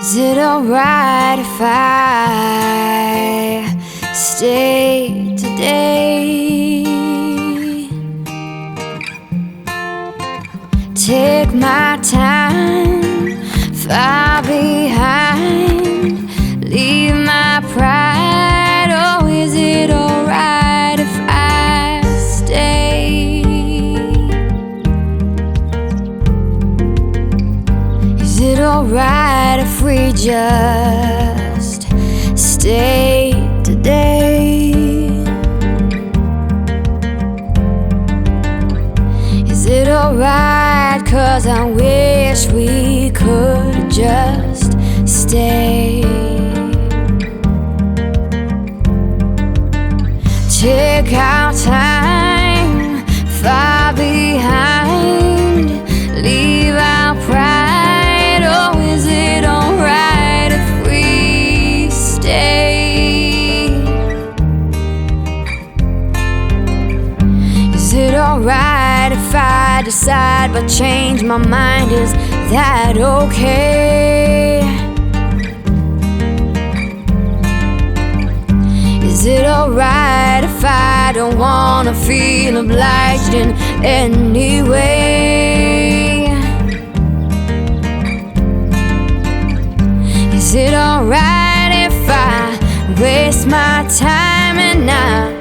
Is it alright if I stay today? Take my time, far behind, leave my pride. Oh, is it alright if I stay? Is it alright if we just stay today? Is it alright? 'Cause I wish we could just stay. Take our time, far behind, leave our pride. Oh, is it alright if we stay? Is it alright if I decide but change my mind? Is that okay? Is it alright if I don't wanna feel obliged in any way? Is it alright if I waste my time and I